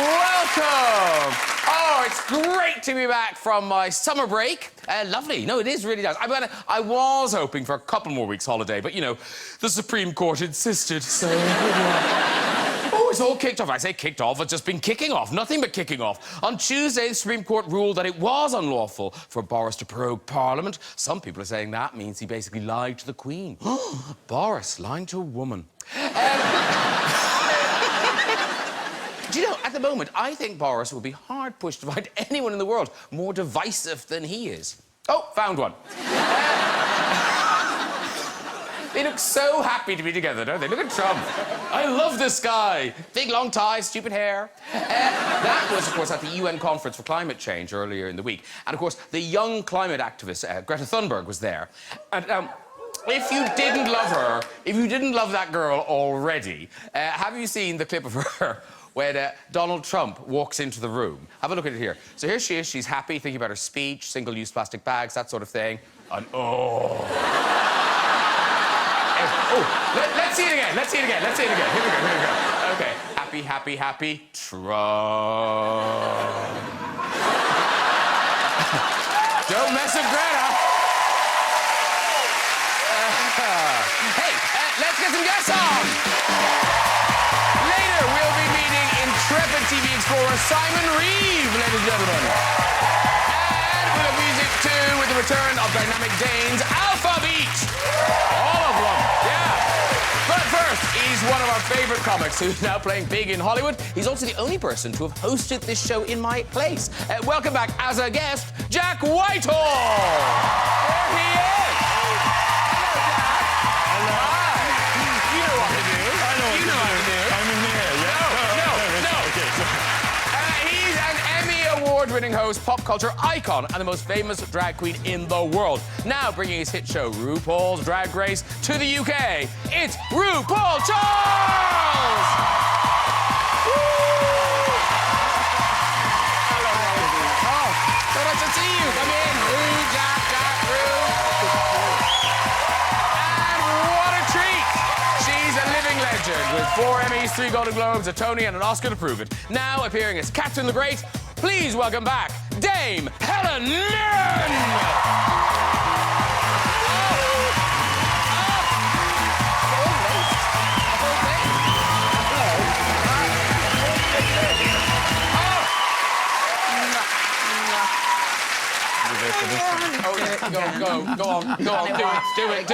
welcome! Oh, it's great to be back from my summer break. Lovely. No, it is really nice. I was hoping for a couple more weeks' holiday, but, you know, the Supreme Court insisted, so... Oh, it's all kicked off. I say kicked off, it's just been kicking off. Nothing but kicking off. On Tuesday, the Supreme Court ruled that it was unlawful for Boris to prorogue Parliament. Some people are saying that means he basically lied to the Queen. Boris lying to a woman. Do you know, at the moment, I think Boris will be hard-pushed to find anyone in the world more divisive than he is. Oh, found one. They look so happy to be together, don't they? Look at Trump. I love this guy. Big, long tie, stupid hair. That was, of course, at the UN Conference for Climate Change earlier in the week. And, of course, the young climate activist, Greta Thunberg, was there. And, if you didn't love her, if you didn't love that girl already, have you seen the clip of her when Donald Trump walks into the room? Have a look at it here. So here she is, she's happy, thinking about her speech, single-use plastic bags, that sort of thing. And, oh, let's see it again, let's see it again, let's see it again. Here we go, here we go. Okay, happy, happy, happy, Trump. Don't mess with Greta. Hey, let's get some guests on. Later, we'll be meeting intrepid TV explorer Simon Reeve, ladies and gentlemen. And we'll have music, too, with the return of dynamic Danes, Alphabeat. All of them, yeah. But first, he's one of our favourite comics who's now playing big in Hollywood. He's also the only person to have hosted this show in my place. Welcome back as a guest, Jack Whitehall. There he is. Award-winning host, pop culture icon, and the most famous drag queen in the world. Now bringing his hit show, RuPaul's Drag Race, to the UK, it's RuPaul Charles! Woo! Hello, oh, so nice to see you. Come in, Ru, Jack, Ru. And what a treat! She's a living legend with 4 Emmys, 3 Golden Globes, a Tony, and an Oscar to prove it. Now appearing as Catherine the Great, please welcome back Dame Helen Mirren! Go on, do it.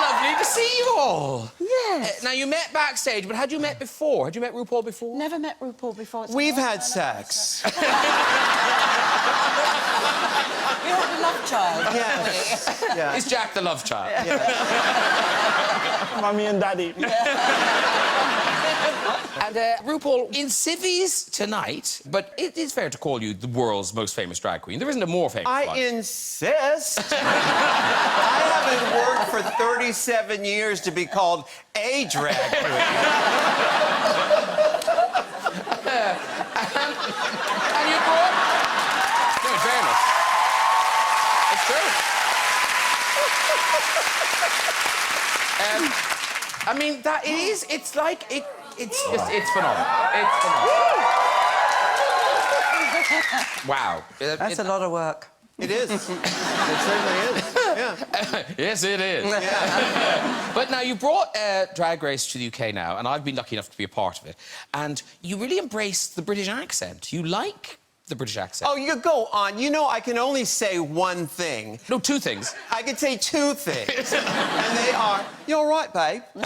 Lovely to see you all. Yes. Now, you met backstage, but had you met before? Had you met RuPaul before? Never met RuPaul before. We've had sex. You're the love child. Yes. Yeah. Is Jack the love child? Yeah. Mummy and Daddy. And RuPaul, in civvies tonight, but it is fair to call you the world's most famous drag queen. There isn't a more famous one. I insist. I haven't worked for 37 years to be called a drag queen. And you brought... No, in fairness. It's true. I mean, that is... It's like... It's phenomenal. It's phenomenal. Wow. That's a lot of work. It is. It certainly is. Yeah. Yes, it is. Yeah. But now, you brought Drag Race to the UK now, and I've been lucky enough to be a part of it, and you really embraced the British accent. You like the British accent. Oh, you go on. You know, I can only say one thing. No, 2 things. I can say 2 things. And they are, you're all right, babe. All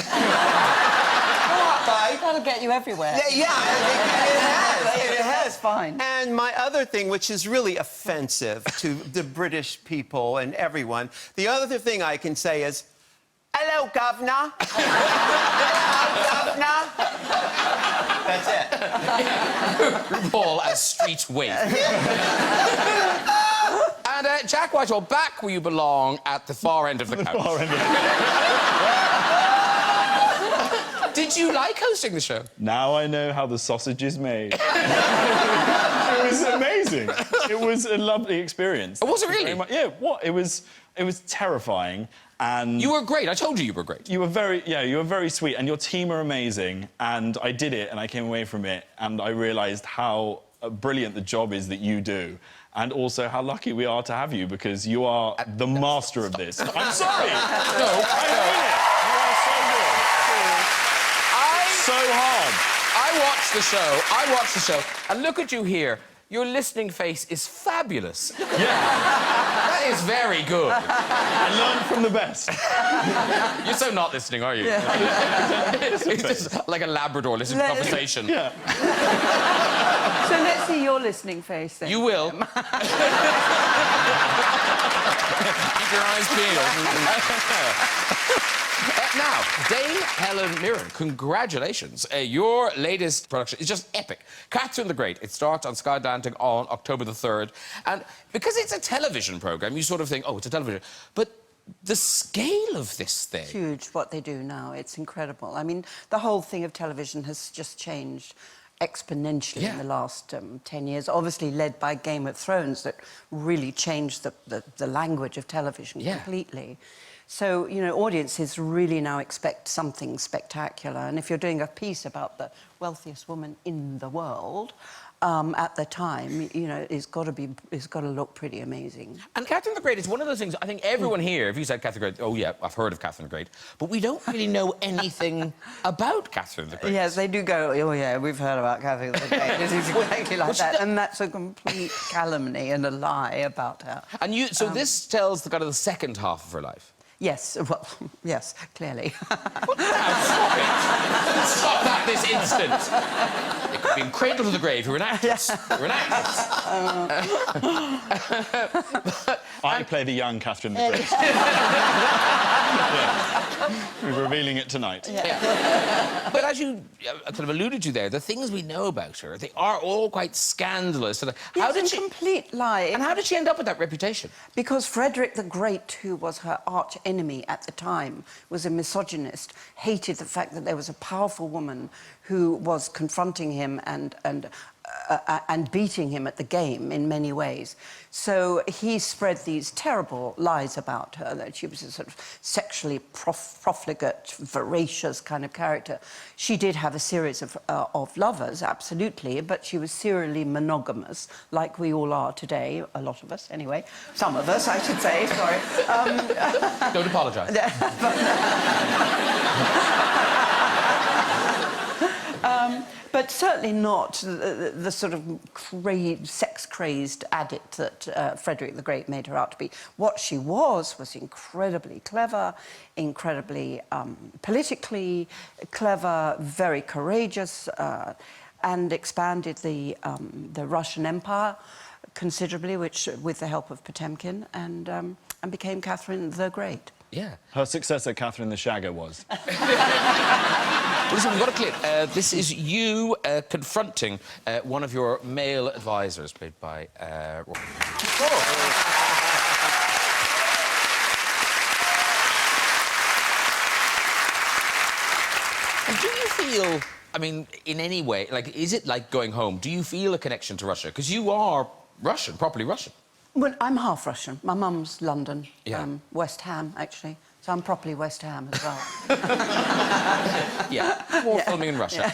right, babe. That'll get you everywhere. Yeah, it has. It has. That's fine. And my other thing, which is really offensive to the British people and everyone, the other thing I can say is, hello, governor. Hello, governor. That's it. RuPaul as street wig. And Jack Whitehall, back where you belong, at the far end of the couch. Far end of the Did you like hosting the show? Now I know how the sausage is made. It was amazing. It was a lovely experience. Oh, was it really? Yeah, what? It was It was terrifying, and... You were great. I told you you were great. You were very sweet, and your team are amazing, and I did it, and I came away from it, and I realised how brilliant the job is that you do, and also how lucky we are to have you, because you are the master of this. I'm sorry! No, I mean it! You are so good. So hard. I watched the show, and look at you here. Your listening face is fabulous. Yeah. That is very good. I learned from the best. You're so not listening, are you? Yeah. It's just like a Labrador listening to conversation. Yeah. So let's see your listening face then. You will. Keep your eyes peeled. Now, Dame Helen Mirren, congratulations. Your latest production is just epic. Catherine the Great. It starts on Sky Atlantic on October the 3rd. And because it's a television programme, you sort of think, oh, it's a television. But the scale of this thing... Huge, what they do now. It's incredible. I mean, the whole thing of television has just changed exponentially in the last 10 years, obviously led by Game of Thrones, that really changed the language of television completely. So, you know, audiences really now expect something spectacular. And if you're doing a piece about the wealthiest woman in the world, at the time, you know, it's got to look pretty amazing. And Catherine the Great is one of those things, I think everyone here, if you said Catherine the Great, oh, yeah, I've heard of Catherine the Great, but we don't really know anything about Catherine the Great. Yes, they do go, oh, yeah, we've heard about Catherine the Great. This is exactly like that. And that's a complete calumny and a lie about her. And you, so this tells the kind of the second half of her life? Yes, well, yes, clearly. Stop it! Stop that this instant! It could be in Cradle to the Grave. You're an actress. You're an actress. I play the young Catherine the Great. We're revealing it tonight. But as you kind of alluded to there, the things we know about her, they are all quite scandalous. How did she... complete lie. And how did she end up with that reputation? Because Frederick the Great, who was her arch enemy at the time, was a misogynist, hated the fact that there was a powerful woman who was confronting him and beating him at the game in many ways. So he spread these terrible lies about her, that she was a sort of sexually profligate, voracious kind of character. She did have a series of lovers, absolutely, but she was serially monogamous, like we all are today, a lot of us anyway. Some of us, I should say, sorry. Don't apologise. But certainly not the sort of sex-crazed addict that Frederick the Great made her out to be. What she was incredibly clever, incredibly politically clever, very courageous, and expanded the Russian Empire considerably, which with the help of Potemkin, and became Catherine the Great. Yeah. Her successor, Catherine the Shagger, was. Well, listen, we've got a clip. This is you confronting one of your male advisors, played by Norton. And do you feel, I mean, in any way, like, is it like going home? Do you feel a connection to Russia? Because you are Russian, properly Russian. Well, I'm half Russian. My mum's London, West Ham, actually. So I'm properly West Ham as well. More filming in Russia.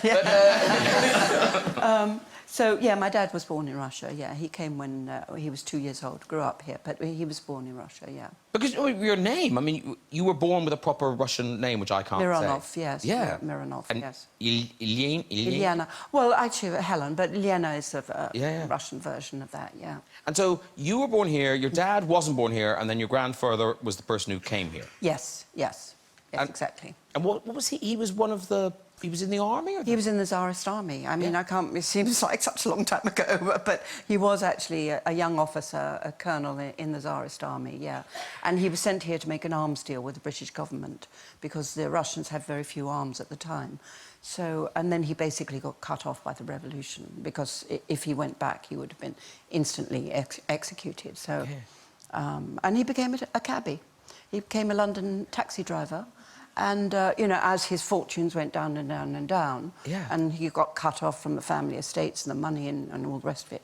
So, yeah, my dad was born in Russia, He came when he was 2 years old, grew up here, but he was born in Russia, Because your name, I mean, you were born with a proper Russian name, which I can't Mironov, say. yes. Yeah. Mironov, and yes. Ilyana? Well, actually, Helen, but Ilyana is a Russian version of that, And so you were born here, your dad wasn't born here, and then your grandfather was the person who came here. Yes, exactly. And what was he? He was one of the... He was in the army? Or He was in the Tsarist army. I mean, I can't... It seems like such a long time ago, but he was actually a young officer, a colonel in the Tsarist army, And he was sent here to make an arms deal with the British government because the Russians had very few arms at the time. So, and then he basically got cut off by the revolution because if he went back, he would have been instantly executed. So, and he became a cabbie. He became a London taxi driver. And, you know, as his fortunes went down and down and down, Yeah. and he got cut off from the family estates and the money and all the rest of it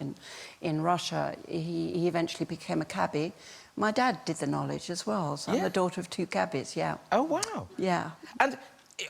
in Russia, he eventually became a cabbie. My dad did the knowledge as well, so I'm the daughter of 2 cabbies, yeah. Oh, wow. Yeah. And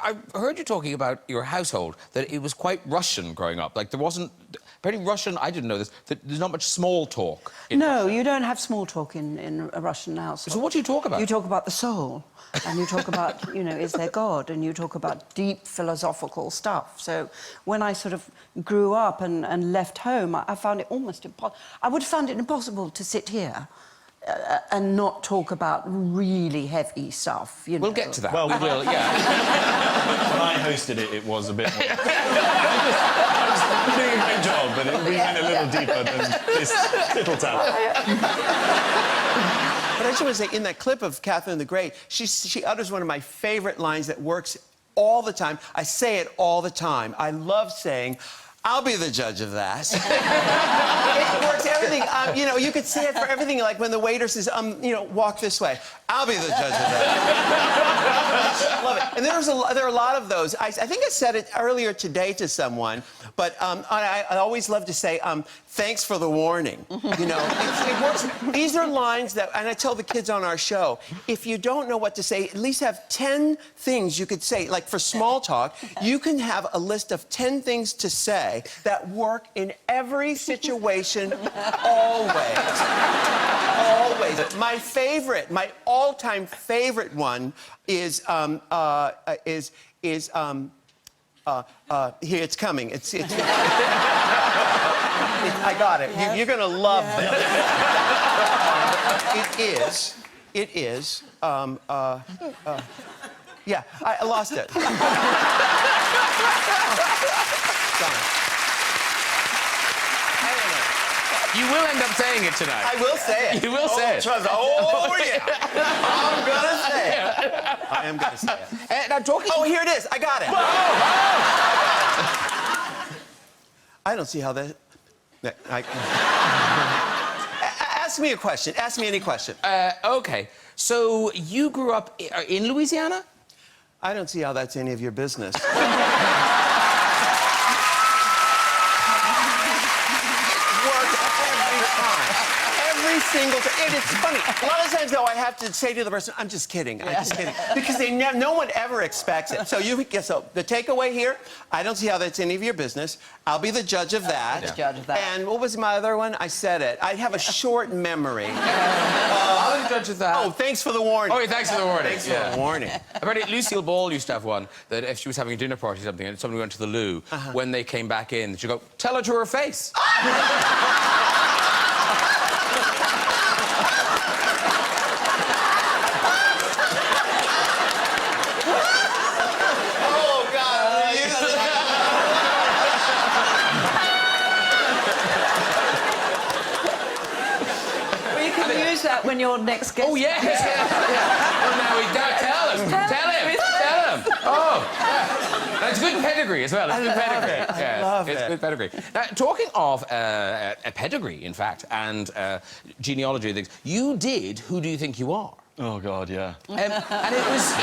I heard you talking about your household, that it was quite Russian growing up. Like, there wasn't... Apparently Russian, I didn't know this, that there's not much small talk in No, Russia. you don't have small talk in a Russian household. So what do you talk about? You talk about the soul, and you talk about, you know, is there God, and you talk about deep philosophical stuff. So when I sort of grew up and left home, I found it almost impossible. I would have found it impossible to sit here and not talk about really heavy stuff, you know. We'll get to that. Well, we will, yeah. When I hosted it, it was a bit more... I was doing a great job, but we went a little deeper than this little tap. But I just want to say, in that clip of Catherine the Great, she utters one of my favorite lines that works all the time. I say it all the time. I love saying, I'll be the judge of that. It works everything. You know, you could say it for everything. Like when the waiter says, you know, walk this way. I'll be the judge of that. Love it. And there are a lot of those. I think I said it earlier today to someone, but I always love to say, thanks for the warning. You know, it works. These are lines that, and I tell the kids on our show, if you don't know what to say, at least have 10 things you could say. Like for small talk, you can have a list of 10 things to say that work in every situation, always. Always. My favorite, my all-time favorite one is here it's coming. I got it. You're gonna love this. It is. Yeah, I lost it. You will end up saying it tonight. I will say it. You will say it. Trust. Oh, yeah. I'm gonna say it. I am gonna say it. Now, talking... Oh, here it is. I got it. I don't see how that... Ask me a question. Ask me any question. OK. So, you grew up in Louisiana? I don't see how that's any of your business. Every single time. And it's funny. A lot of times, though, I have to say to the person, I'm just kidding. I'm just kidding. Because no one ever expects it. So so the takeaway here, I don't see how that's any of your business. I'll be the judge of that. Judge of that. And what was my other one? I said it. I have a short memory. I'll be the judge of that. Oh, thanks for the warning. Oh, thanks for the warning. Thanks for the warning. Apparently, Lucille Ball used to have one that if she was having a dinner party or something and somebody went to the loo, when they came back in, she'd go, tell her to her face. That when you're next guest. Oh, yes. Well, now we don't tell him. Tell him. Oh, yeah. That's good pedigree as well. It's good pedigree. I love it's it. good pedigree. Now, talking of a pedigree, in fact, and genealogy and things, you did Who Do You Think You Are? Oh, God, yeah. And it was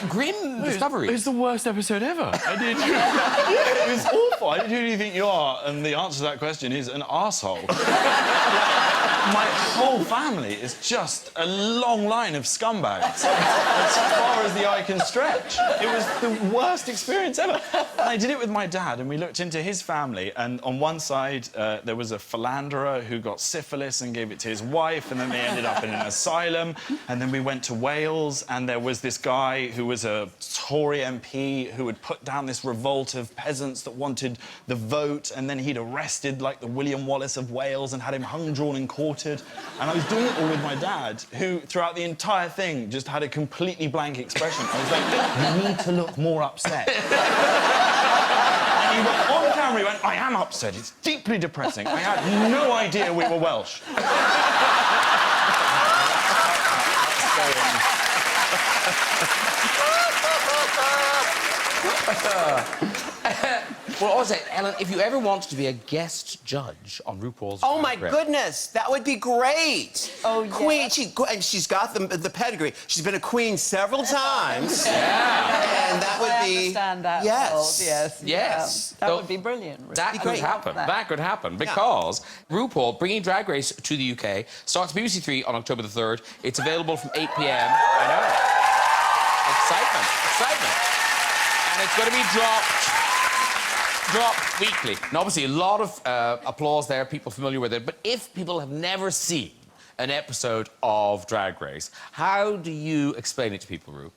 grim discovery. It was the worst episode ever. I did... It was awful. I did Who Do You Think You Are? And the answer to that question is an arsehole. My whole family is just a long line of scumbags, as far as the eye can stretch. It was the worst experience ever. And I did it with my dad, and we looked into his family, and on one side, there was a philanderer who got syphilis and gave it to his wife, and then they ended up in an asylum, and then we went to Wales, and there was this guy who was a Tory MP who had put down this revolt of peasants that wanted the vote, and then he'd arrested, like, the William Wallace of Wales and had him hung, drawn and quartered. And I was doing it all with my dad, who, throughout the entire thing, just had a completely blank expression. I was like, you need to look more upset. And he went on camera, he went, I am upset, it's deeply depressing. I had no idea we were Welsh. Well, also, Helen, if you ever wanted to be a guest judge on RuPaul's Oh, my Drag Race- goodness, that would be great. Oh, yeah. Queen, and she's got the pedigree. She's been a queen several times. Yeah. And that would I be... understand that. Yes. World, yes. Yes. Yeah. That So- would be brilliant. That could great. happen. That. That could happen because RuPaul bringing Drag Race to the UK starts BBC Three on October the 3rd. It's available from 8 p.m. I know. Excitement. And it's going to be dropped weekly. And obviously, a lot of applause there, people familiar with it. But if people have never seen an episode of Drag Race, how do you explain it to people, Ru?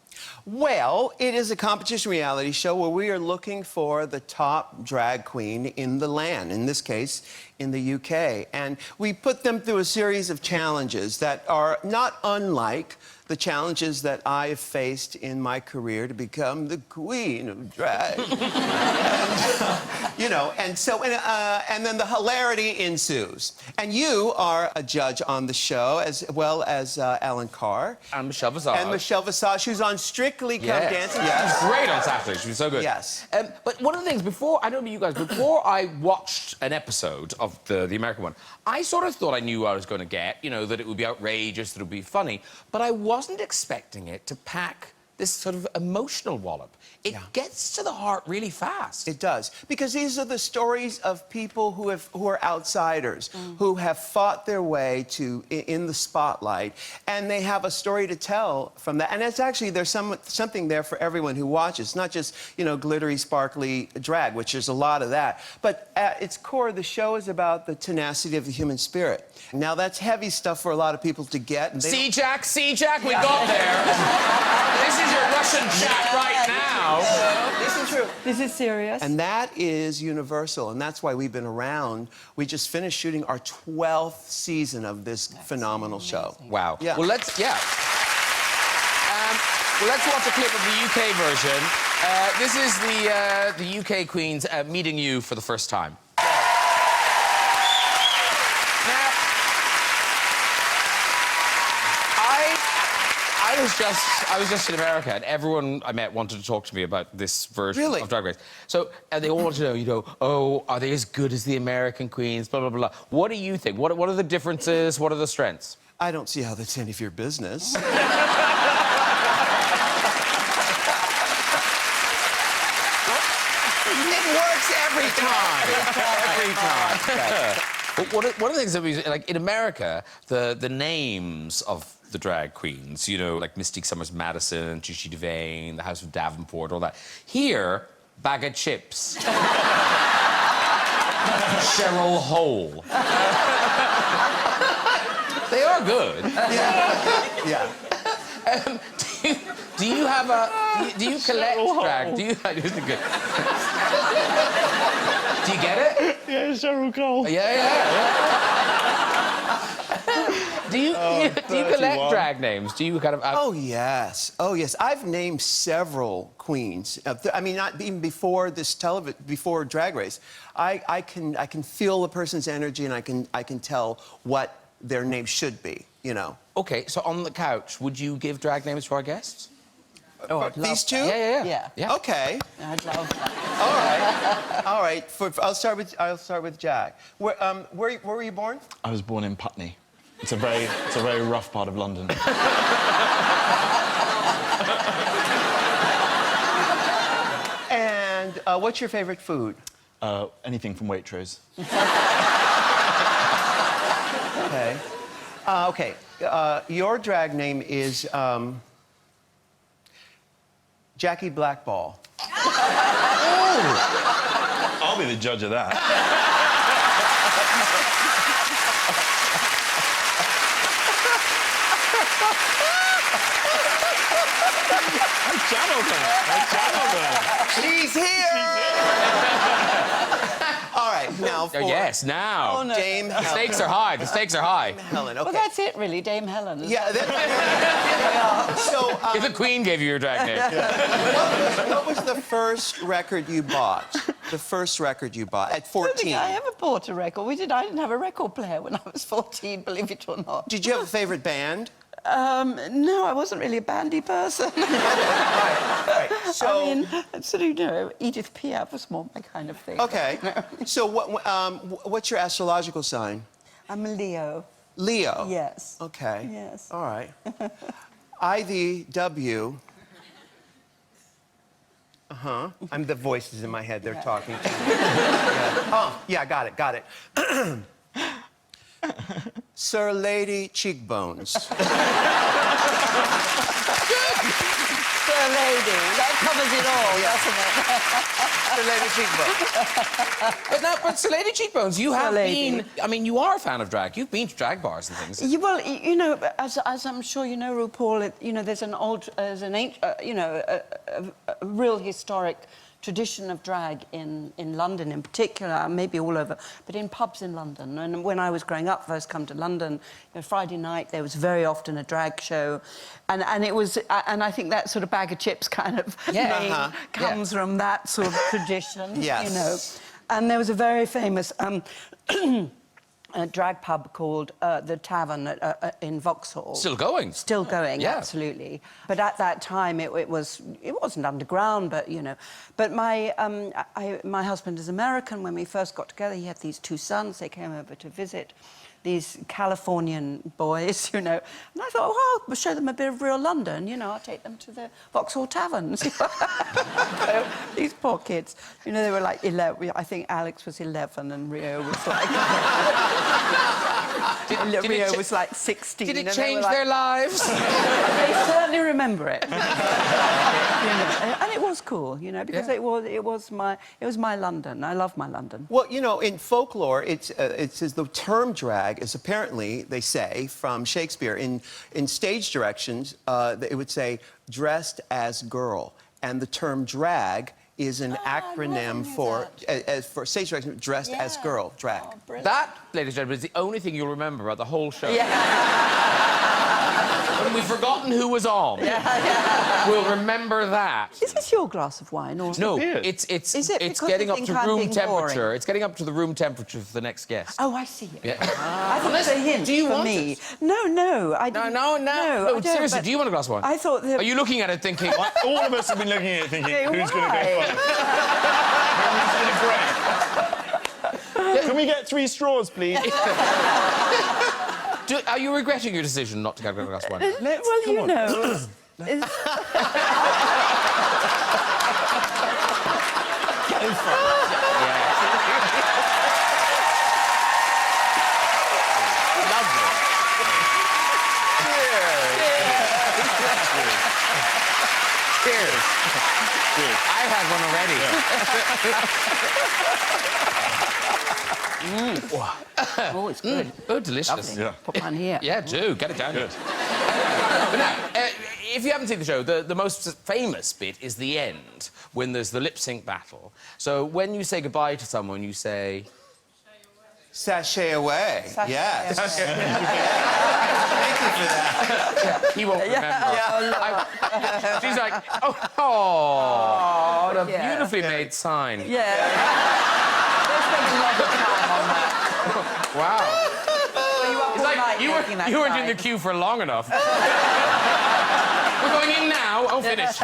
Well, it is a competition reality show where we are looking for the top drag queen in the land, in this case, in the UK. And we put them through a series of challenges that are not unlike the challenges that I have faced in my career to become the queen of drag. You know, and then the hilarity ensues. And you are a judge on the show, as well as Alan Carr. And Michelle Visage. And Michelle Visage, who's on Strictly Come Dancing. She was great on Saturday. She was so good. Yes. But one of the things, before I watched an episode of the American one, I sort of thought I knew what I was going to get, you know, that it would be outrageous, that it would be funny, but I wasn't expecting it to pack this sort of emotional wallop. It gets to the heart really fast. It does, because these are the stories of people who are outsiders, who have fought their way to in the spotlight, and they have a story to tell from that. And it's actually there's something there for everyone who watches, not just glittery, sparkly drag, which there's a lot of that, but at its core, the show is about the tenacity of the human spirit. Now that's heavy stuff for a lot of people to get. And See, Jack, we got there. This is your Russian chat right now. This is true. This is serious. And that is universal, and that's why we've been around. We just finished shooting our 12th season of this phenomenal show. Wow. Yeah. Well, let's watch a clip of the UK version. This is the UK queens meeting you for the first time. Now, I was just in America, and everyone I met wanted to talk to me about this version of Drag Race. So they all want to know, oh, are they as good as the American queens? Blah blah blah. What do you think? What are the differences? What are the strengths? I don't see how that's any of your business. It works every time. Every time. But one of the things that we like in America, the names of the drag queens, like Mystique Summers Madison, Gigi Devane, the House of Davenport, all that. Here, Bag of Chips. Cheryl Hole. They are good. Yeah. Do you have a... Do you collect drag? Do you... Do you get it? Yeah, Cheryl Cole. Yeah. Do you collect drag names? Do you kind of... Oh, yes. I've named several queens. I mean, not even before this before Drag Race. I can feel the person's energy, and I can tell what their name should be, Okay, so on the couch, would you give drag names to our guests? Oh, I'd love These two? Yeah. Okay. I'd love that. All right. I'll start with Jack. Where were you born? I was born in Putney. It's a very rough part of London. And what's your favorite food? Anything from Waitrose. Okay. Okay. Your drag name is Jackie Blackball. I'll be the judge of that. She's here! All right, now for... Yes, now. Oh, no. Dame The Helen. stakes are high. The stakes are high. Helen, okay. Well, that's it, really, Dame Helen. Yeah, so, If the Queen gave you your drag name. what was the first record you bought? The first record you bought at 14? I don't think I ever bought a record. I didn't have a record player when I was 14, believe it or not. Did you have a favorite band? No, I wasn't really a bandy person. Right. So, I mean, sort of, you know, Edith Piaf was more my kind of thing. okay. So, what's your astrological sign? I'm a Leo. Leo. Yes. Okay. Yes. All right. IVW. I'm the voices in my head. They're talking to me. Yeah. Oh, yeah, got it. Sir Lady Cheekbones. Sir Lady. That covers it all, doesn't it? Sir Lady Cheekbones. But Sir Lady Cheekbones, you have Lady. been... I mean, you are a fan of drag. You've been to drag bars and things. Well, you know, as I'm sure you know, RuPaul, you know, there's a real historic tradition of drag in London in particular, maybe all over, but in pubs in London. And when I was growing up, first come to London, you know, Friday night, there was very often a drag show. And it was, and I think that sort of bag of chips kind of name comes from that sort of tradition, Yes. you know. And there was a very famous a drag pub called the Tavern in Vauxhall. Still going. Still going, Yeah. absolutely. But at that time, it wasn't underground, but you know. But my husband is American. When we first got together, he had these two sons. They came over to visit. These Californian boys, you know. And I thought, oh, I'll show them a bit of real London, you know. I'll take them to the Vauxhall Tavern. So, these poor kids, you know, they were like 11. I think Alex was 11 and Rio was like... Rio was like 16. Did it and change their lives? They certainly remember it. You know, and it was cool, you know, because it was my London. I love my London. Well, you know, in folklore, it says the term drag is apparently, they say, from Shakespeare. In stage directions, it would say dressed as girl, and the term drag is an acronym for stage direction, dressed as girl, drag. Oh, That, ladies and gentlemen, is the only thing you'll remember about the whole show. When we've forgotten who was on, we'll remember that. Is this your glass of wine? Or... No, Beard. it's Is it because getting you up think to I'm room being temperature. boring? It's getting up to the room temperature for the next guest. Oh, I see. Yeah. I thought it was a hint do you for want me. it? No, I didn't. No, I don't, seriously, but do you want a glass of wine? I thought that... Are you looking at it thinking... All of us have been looking at it thinking, Hey, who's going to go why? first? Can we get 3 straws, please? Are you regretting your decision not to get a glass of wine? Well, you know... Lovely. Cheers. I had one already. Oh, it's good. Oh, delicious. Yeah. Put mine here. Yeah, do. Get it down. Good. But now, if you haven't seen the show, the most famous bit is the end, when there's the lip-sync battle. So when you say goodbye to someone, you say... Sashay away. Sashay Yes. away. Thank you for that. He won't remember. She's like, what a beautifully made sign. Yeah. They spent a lot of time on that. Wow. You were It's like you weren't in the queue for long enough. We're going in now. Oh, finished.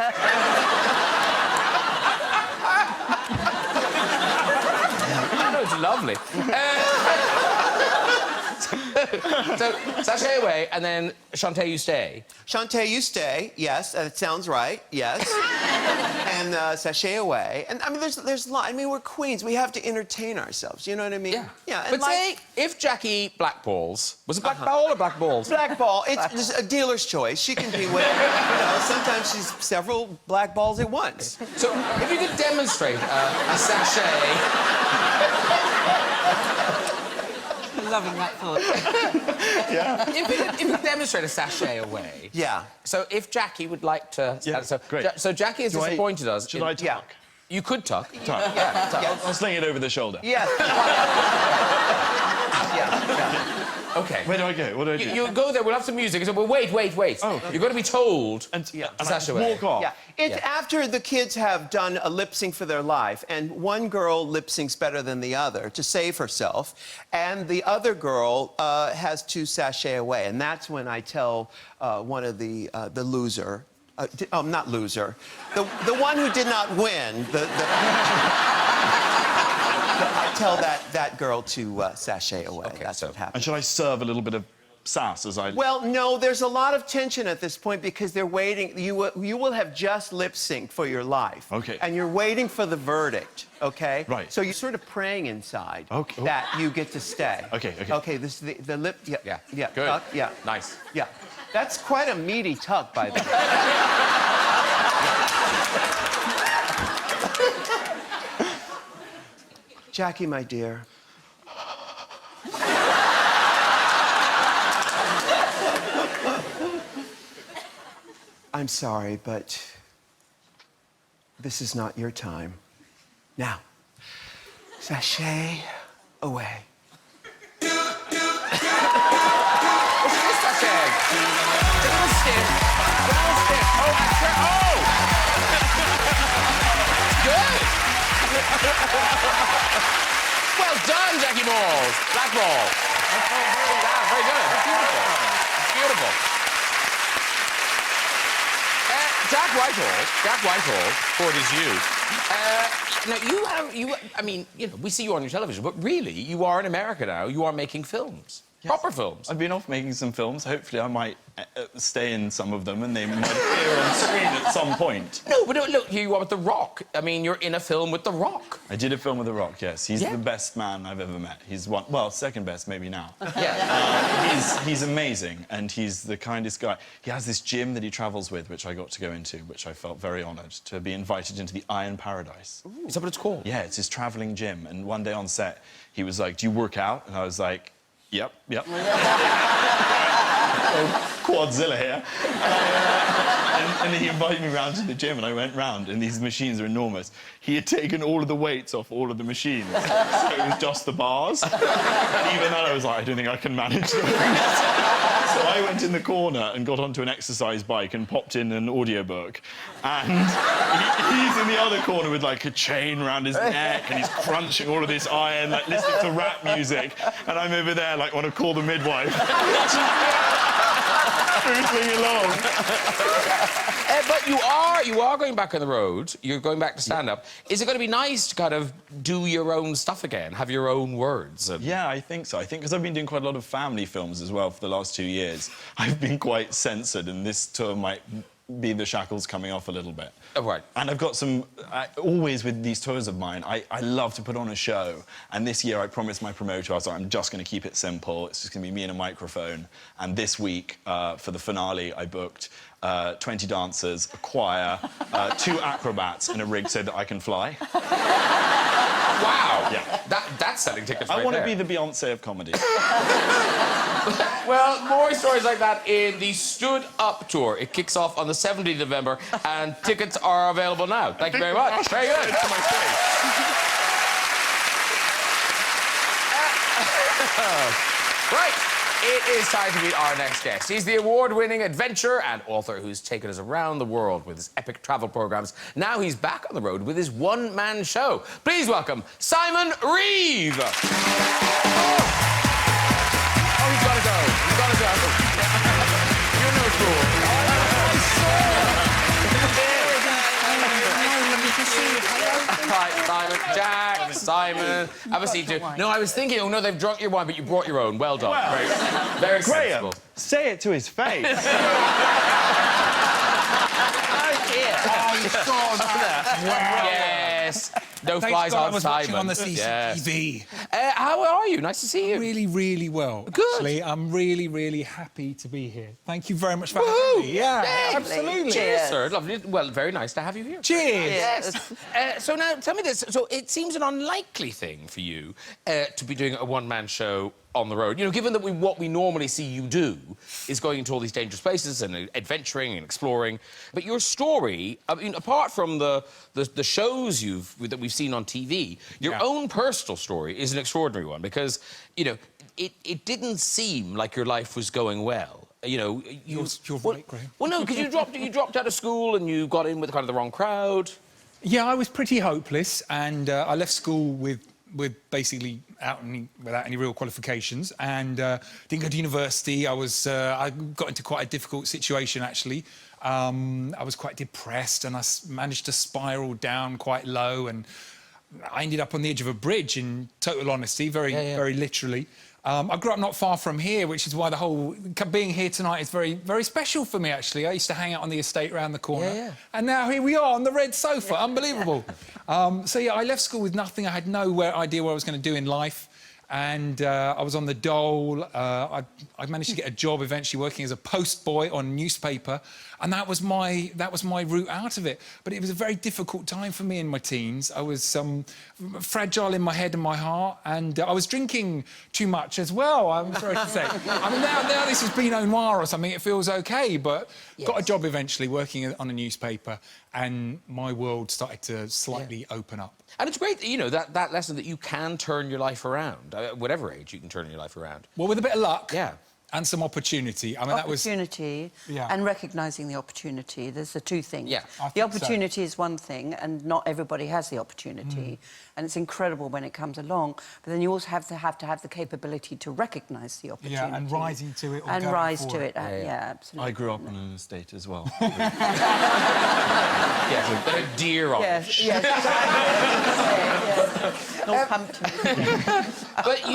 No, it's lovely. So, sashay away, and then Shantae, you stay. Shantae, you stay. Yes, that sounds right. Yes. And sashay away. And I mean, there's a lot. I mean, we're queens. We have to entertain ourselves. You know what I mean? Yeah. Yeah. But say, if Jackie blackballs... Was it blackball or blackballs? Black ball. It's just a dealer's choice. She can be whatever. You know, sometimes she's several black balls at once. So, if you could demonstrate a sachet... Loving that thought. If you could demonstrate a sachet away... Yeah. So, if Jackie would like to... Yeah, great. So, Jackie has disappointed us. Should I tuck? Yeah. You could tuck. Tuck. Yeah. I'll sling it over the shoulder. Yes. Yeah. Okay. Where do I go? What do I do? You go there, we'll have some music. So, well, wait. Oh. You're going to be told and to I sash away. walk off. Yeah, it's after the kids have done a lip sync for their life, and one girl lip syncs better than the other to save herself, and the other girl has to sashay away, and that's when I tell one of the loser, not loser, the one who did not win, I tell that girl to sashay away. Okay, That's so- what happens. And should I serve a little bit of sass as I... Well, no, there's a lot of tension at this point because they're waiting. You will have just lip synced for your life. Okay. And you're waiting for the verdict, okay? Right. So you're sort of praying inside Okay. that you get to stay. Okay. Okay, this is the lip, Yeah. yeah. Good. Tuck, yeah. Nice. Yeah. That's quite a meaty tuck, by the way. Jackie, my dear. I'm sorry, but this is not your time. Now, sashay away. Good. Well done, Jackie Balls. Black ball. Yeah, very good. Beautiful. Jack Whitehall, for it is you. Now, I mean, we see you on your television, but really, you are in America now. You are making films. Yes. Proper films. I've been off making some films. Hopefully, I might stay in some of them, and they might appear on screen at some point. No, but look, here you are with The Rock. I mean, you're in a film with The Rock. I did a film with The Rock. Yes, he's Yeah. the best man I've ever met. He's second best maybe now. Yeah. He's amazing, and he's the kindest guy. He has this gym that he travels with, which I got to go into, which I felt very honoured to be invited into the Iron Paradise. Ooh. Is that what it's called? Yeah, it's his travelling gym. And one day on set, he was like, "Do you work out?" And I was like, "Yep." Quadzilla here. And he invited me round to the gym, and I went round, and these machines are enormous. He had taken all of the weights off all of the machines, so it was just the bars. And even then, I was like, I don't think I can manage those. So I went in the corner and got onto an exercise bike and popped in an audiobook. And he's in the other corner with, like, a chain around his neck, and he's crunching all of this iron, like, listening to rap music. And I'm over there, like, want to call the midwife. Moving along. But you are going back on the road. You're going back to stand-up. Is it going to be nice to kind of do your own stuff again, have your own words? Yeah, I think so. I think because I've been doing quite a lot of family films as well for the last 2 years, I've been quite censored, and this tour might be the shackles coming off a little bit. Oh, right. And I've got some... always with these tours of mine, I love to put on a show. And this year I promised my promoter, I was like, I'm just going to keep it simple. It's just going to be me and a microphone. And this week, for the finale, I booked 20 dancers, a choir, 2 acrobats, and a rig so that I can fly. Wow. Yeah. That's selling tickets I right want to there. be the Beyonce of comedy. Well, more stories like that in the Stood Up Tour. It kicks off on the 17th of November, and tickets are available now. Thank you very much. Very good. To my face. Right. It is time to meet our next guest. He's the award-winning adventurer and author who's taken us around the world with his epic travel programs. Now he's back on the road with his one-man show. Please welcome Simon Reeve. Oh, he's got to go. He's got to go. You're no fool. Hi, Simon. Jack, Simon. Have a seat, too. No, I was thinking, oh, no, they've drunk your wine, but you brought your own. Well done. Well, very Graham, sensible. say it to his face. Yes. No flies God, on I was Simon. watching on the CCTV. How are you? Nice to see you. Really, really well. Good. Actually, I'm really, really happy to be here. Thank you very much for Woohoo! having me. Yeah, Yay. absolutely. Cheers, sir. Lovely. Well, very nice to have you here. Cheers. Yes. So now, tell me this. So it seems an unlikely thing for you to be doing a one-man show on the road. You know, given that what we normally see you do is going into all these dangerous places and adventuring and exploring. But your story, I mean, apart from the shows that we've seen on TV, your own personal story is an extraordinary one because, you know, it didn't seem like your life was going well. You know, You're right, Graham. Well, no, because you dropped out of school and you got in with kind of the wrong crowd. Yeah, I was pretty hopeless, and I left school with basically without any real qualifications, and didn't go to university. I got into quite a difficult situation, actually. I was quite depressed, and I managed to spiral down quite low, and I ended up on the edge of a bridge, in total honesty, very literally. I grew up not far from here, which is why the whole being here tonight is very, very special for me, actually. I used to hang out on the estate around the corner. And now here we are on the red sofa. Unbelievable. So, yeah, I left school with nothing. I had no idea what I was going to do in life. And I was on the dole. I managed to get a job eventually working as a postboy on a newspaper, and that was my route out of it. But it was a very difficult time for me in my teens. I was fragile in my head and my heart, and I was drinking too much as well, I'm sorry to say. I mean, now this is Pinot Noir or something, it feels OK, but got a job eventually working on a newspaper, and my world started to slightly open up. And it's great, you know, that lesson that you can turn your life around. At whatever age, you can turn your life around. Well, with a bit of luck. Yeah. And some opportunity. I mean, opportunity and recognising the opportunity. There's the two things. Yeah. The opportunity is one thing, and not everybody has the opportunity. And it's incredible when it comes along. But then you also have to have the capability to recognise the opportunity. Yeah, and rising to it. And rise to it. Yeah, absolutely. I grew up on an estate as well. Yeah, but a deer on it. Yes, Northampton. But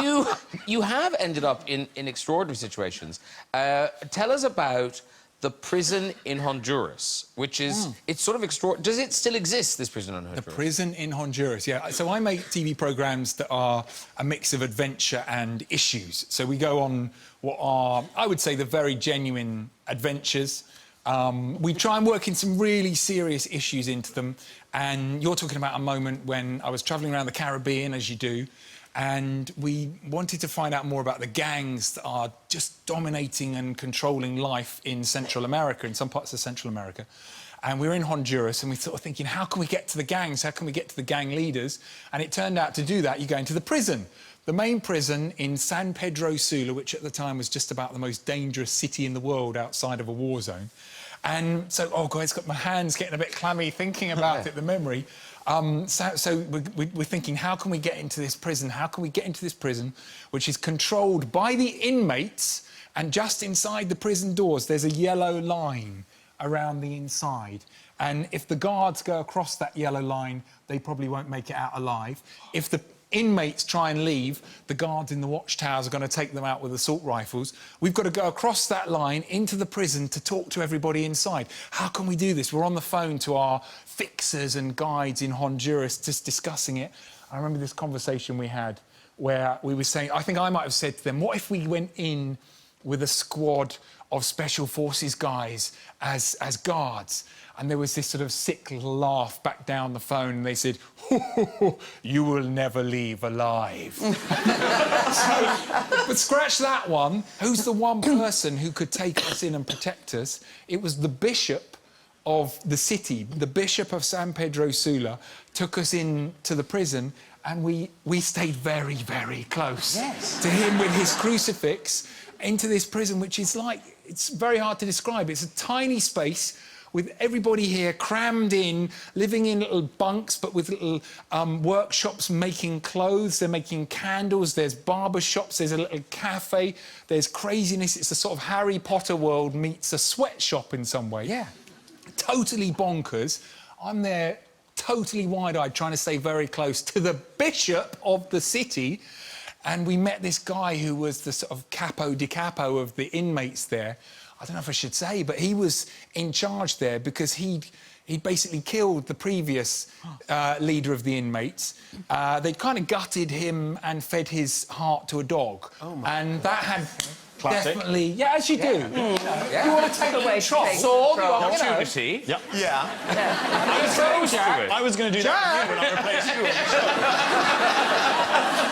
you have ended up in extraordinary situations. Tell us about the prison in Honduras, which is... It's sort of extraordinary. Does it still exist, this prison in Honduras? The prison in Honduras, yeah. So I make TV programmes that are a mix of adventure and issues. So we go on what are, I would say, the very genuine adventures. We try and work in some really serious issues into them. And you're talking about a moment when I was travelling around the Caribbean, as you do, and we wanted to find out more about the gangs that are just dominating and controlling life in Central America, in some parts of Central America. And we were in Honduras, and we were thinking, how can we get to the gangs? How can we get to the gang leaders? And it turned out to do that, you go into the prison. The main prison in San Pedro Sula, which at the time was just about the most dangerous city in the world outside of a war zone. And so, oh, God, it's got my hands getting a bit clammy thinking about it, the memory. So we're thinking, how can we get into this prison? How can we get into this prison, which is controlled by the inmates, and just inside the prison doors, there's a yellow line around the inside. And if the guards go across that yellow line, they probably won't make it out alive. If the inmates try and leave, the guards in the watchtowers are going to take them out with assault rifles. We've got to go across that line into the prison to talk to everybody inside. How can we do this? We're on the phone to our fixers and guides in Honduras just discussing it. I remember this conversation we had where we were saying, I think I might have said to them, what if we went in with a squad of special forces guys as guards? And there was this sort of sick little laugh back down the phone, and they said, you will never leave alive. But scratch that one. Who's the one person who could take us in and protect us? It was the bishop of the city. The bishop of San Pedro Sula took us into the prison, and we stayed very, very close to him with his crucifix into this prison, which is like, it's very hard to describe. It's a tiny space with everybody here crammed in, living in little bunks, but with little workshops making clothes. They're making candles. There's barber shops. There's a little cafe. There's craziness. It's a sort of Harry Potter world meets a sweatshop in some way. Yeah. Totally bonkers. I'm there totally wide-eyed, trying to stay very close to the bishop of the city. And we met this guy who was the sort of capo di capo of the inmates there. I don't know if I should say, but he was in charge there because he'd basically killed the previous leader of the inmates. They'd kind of gutted him and fed his heart to a dog. And that had definitely... Yeah, as you do. You want to take away saw the opportunity. Yep. Yeah. I was going to do that when I replaced you.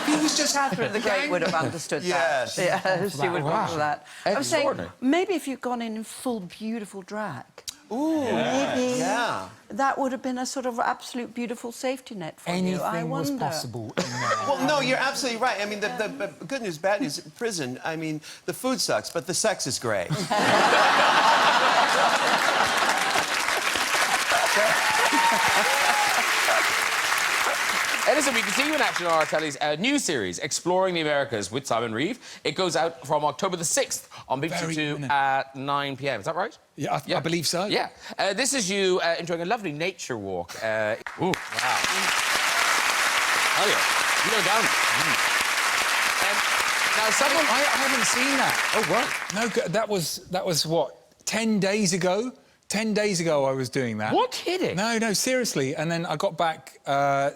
He was just Catherine the Great would have understood that. Yes, she would have that. I was saying, maybe if you'd gone in full beautiful drag. Ooh. Maybe Yeah. that would have been a sort of absolute beautiful safety net for you. I Anything was wonder. possible in there. Well, no, you're absolutely right. I mean, the good news, bad news, prison, I mean, the food sucks, but the sex is great. Edison, we can see you in action on our telly's new series, Exploring the Americas with Simon Reeve. It goes out from October the 6th on BBC Two at 9 p.m. Is that right? Yeah, I believe so. Yeah. This is you enjoying a lovely nature walk. Ooh, wow. Oh, yeah. You go down. Now, someone... I haven't seen that. Oh, what? No, that was what, 10 days ago? 10 days ago I was doing that. What? Kidding? No, seriously. And then I got back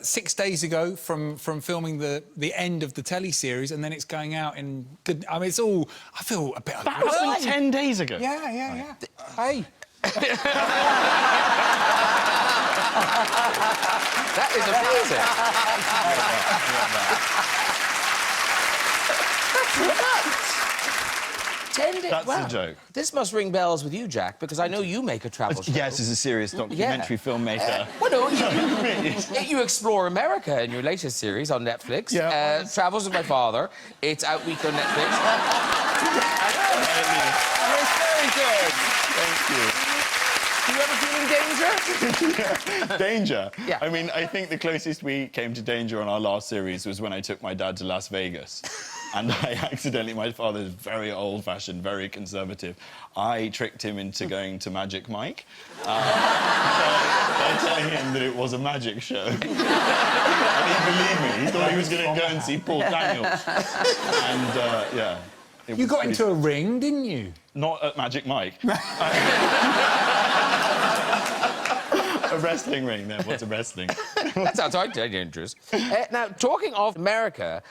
6 days ago from filming the end of the telly series, and then it's going out in good. I mean, it's all. I feel a bit. That happened 10 days ago. Yeah. Hey. That is amazing. 10 days. That's wow. a joke. This must ring bells with you, Jack, because I know you make a travel show. Yes, as a serious documentary filmmaker. Well, no, you explore America in your latest series on Netflix. Yeah. Travels with My Father. It's out week on Netflix. It's very good. Do you ever feel in danger? Danger? Yeah. I mean, I think the closest we came to danger on our last series was when I took my dad to Las Vegas. And I accidentally, my father's very old-fashioned, very conservative. I tricked him into going to Magic Mike by telling him that it was a magic show. And he believed me. He thought he was going to go and see Paul Daniels. And, yeah. You got into a ring, didn't you? Not at Magic Mike. A wrestling ring, then. What's a wrestling? That sounds quite dangerous. Now, talking of America,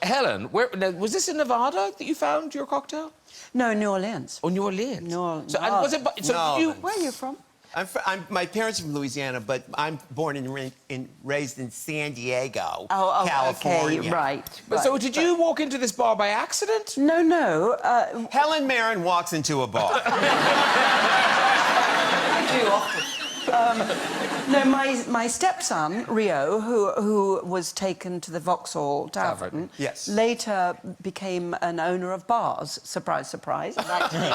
Helen, was this in Nevada that you found your cocktail? No, New Orleans. Oh, New Orleans. New Orleans. So, and was it? Where are you from? My parents are from Louisiana, but I'm born and raised in San Diego, Oh, California. okay, right. So did you walk into this bar by accident? No. Helen Mirren walks into a bar. No, my stepson, Rio, who was taken to the Vauxhall Tavern, Yes. later became an owner of bars. Surprise, surprise. And actually,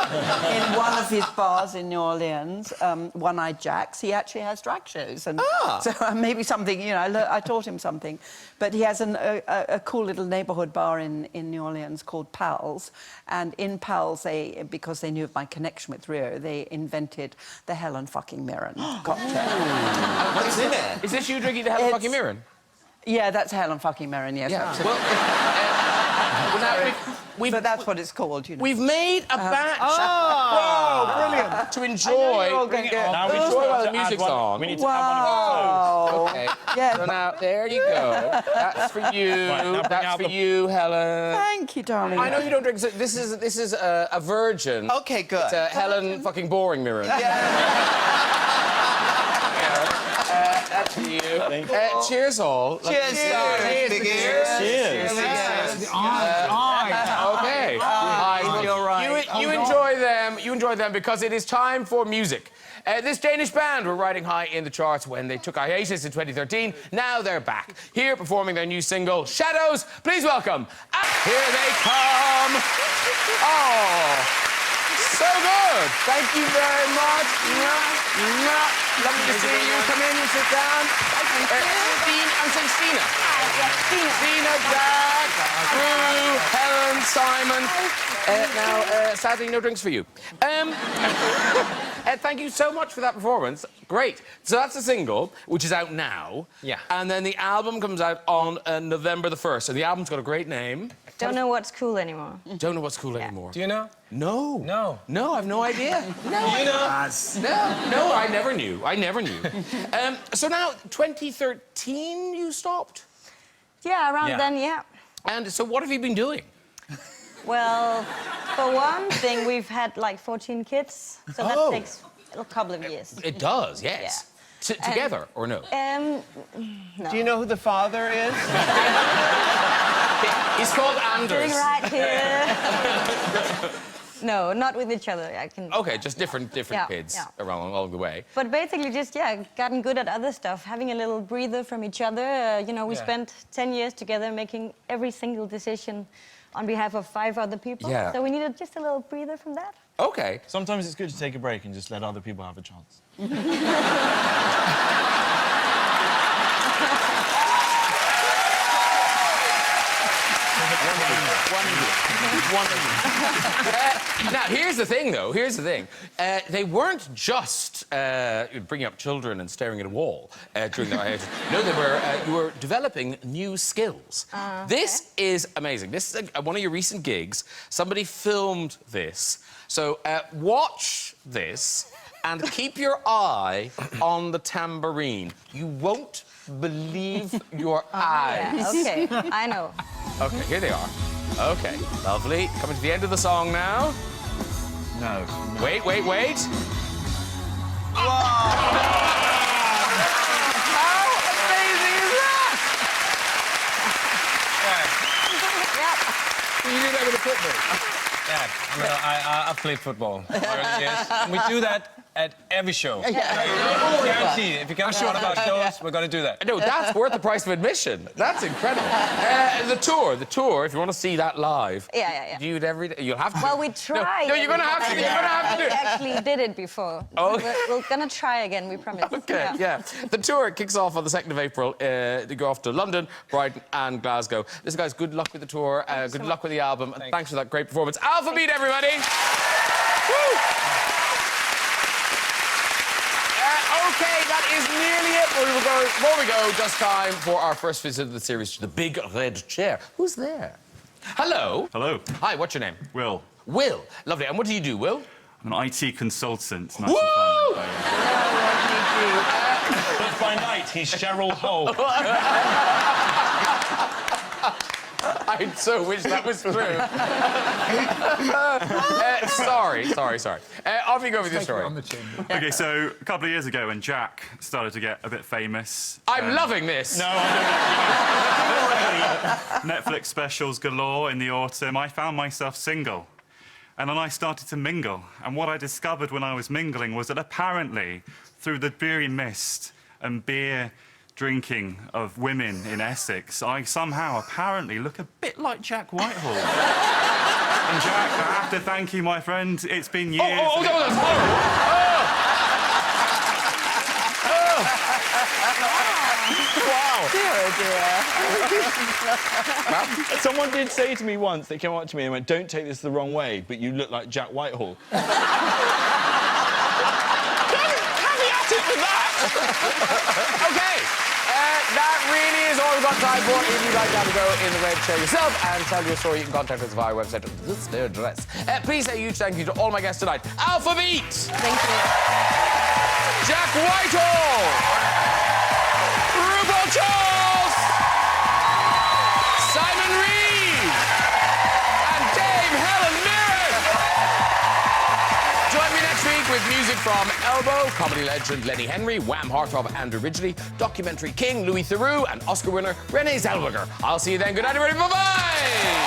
in one of his bars in New Orleans, One-Eyed Jack's, he actually has drag shows. And so maybe something, you know, I taught him something. But he has a cool little neighbourhood bar in New Orleans called Pal's. And in Pal's, because they knew of my connection with Rio, they invented the Helen fucking Mirren cocktail. What's in it? Is this you drinking the Helen fucking Mirren? Yeah, that's Helen fucking Mirren, yes. Yeah. Absolutely. But that's what it's called, you know. We've made a batch. Oh, brilliant. To enjoy. Now we Enjoy while the music's on. We need to add one of our toes. Okay. Yeah. So now, there you go. That's for you. now bring That's out for the- you, Helen. Thank you, darling. I know you don't drink. So this is a virgin. Okay, good. It's a Helen fucking boring mirror. That's for you. Thank you. Cheers, all. Cheers. Big ears. Cheers. Okay. You're right. You enjoy them. You enjoy them because it is time for music. This Danish band were riding high in the charts when they took a hiatus in 2013. Now they're back, here performing their new single, Shadows. Please welcome. Here they come. Oh, so good. Thank you very much. Lovely to see you. Come in and sit down. I'm saying Stina. Stina, Jack, Drew, Helen, Simon. Now, sadly, no drinks for you. Thank you so much for that performance. Great. So that's a single, which is out now. Yeah. And then the album comes out on November the 1st. And the album's got a great name. Don't know what's cool anymore. Don't know what's cool anymore. Do you know? No. No. No, I've no idea. No, You know? No, I never knew. So now, 2013, you stopped? Yeah, around Yeah. then, yeah. And so what have you been doing? Well, for one thing, we've had like 14 kids, so that Oh. takes a couple of years. It does, yes. Together, or no? No. Do you know who the father is? He's called Anders. Sitting right here. No, not with each other. I can. Okay, just different Yeah, kids yeah. around along the way. But basically, just gotten good at other stuff, having a little breather from each other. You know, we spent 10 years together, making every single decision on behalf of 5 other people. Yeah. So we needed just a little breather from that. Okay. Sometimes it's good to take a break and just let other people have a chance. Now, here's the thing, though. Here's the thing. They weren't just bringing up children and staring at a wall during their hiatus. No, you were developing new skills. This is amazing. This is one of your recent gigs. Somebody filmed this. So watch this and keep your eye on the tambourine. You won't believe your eyes. Yeah, okay, I know. Okay, here they are. Okay, lovely. Coming to the end of the song now. No. Wait. How amazing is that? You do that with a football. Yeah, I played football for years. And we do that at every show. Guaranteed. If you come to one of our shows, we're going to do that. No, that's worth the price of admission. That's incredible. The tour, if you want to see that live. Yeah. Do it every day. You'll have to. Well, we tried. No, you're going to have to. You're going to have to do We it. actually did it before. Oh. We're going to try again, we promise. Okay, yeah. The tour kicks off on the 2nd of April. They go off to London, Brighton and Glasgow. Listen, guys, good luck with the tour. Good luck with the album. And thanks for that great performance. Alphabeat, everybody! Woo! OK, that is nearly it. Before we go, just time for our first visit of the series to the big red chair. Who's there? Hello. Hello. Hi, what's your name? Will. Will. Lovely. And what do you do, Will? I'm an IT consultant. Nice Woo! and fun. But by night, he's Cheryl Hole. I so wish that was true. Sorry. Off you go with your story. On the chin. Okay, so a couple of years ago when Jack started to get a bit famous... I'm loving this. No, I Netflix specials galore in the autumn, I found myself single. And then I started to mingle. And what I discovered when I was mingling was that apparently, through the beery mist and beer drinking of women in Essex, I somehow apparently look a bit like Jack Whitehall. And Jack, I have to thank you, my friend. It's been years. Someone did say to me once, they came up to me and went, "Don't take this the wrong way, but you look like Jack Whitehall." OK, that really is all we've got time for. If you'd like to have a go in the red chair yourself and tell your story, you can contact us via our website at this address. Please say a huge thank you to all my guests tonight. Alphabeat! Thank you. Jack Whitehall! RuPaul Charles! Simon Reeve! And Dame Helen Mirren! Join me next week with music from Elbow, comedy legend Lenny Henry, Wham heartthrob Andrew Ridgeley, documentary king Louis Theroux, and Oscar winner Renee Zellweger. I'll see you then. Good night, everybody. Bye-bye!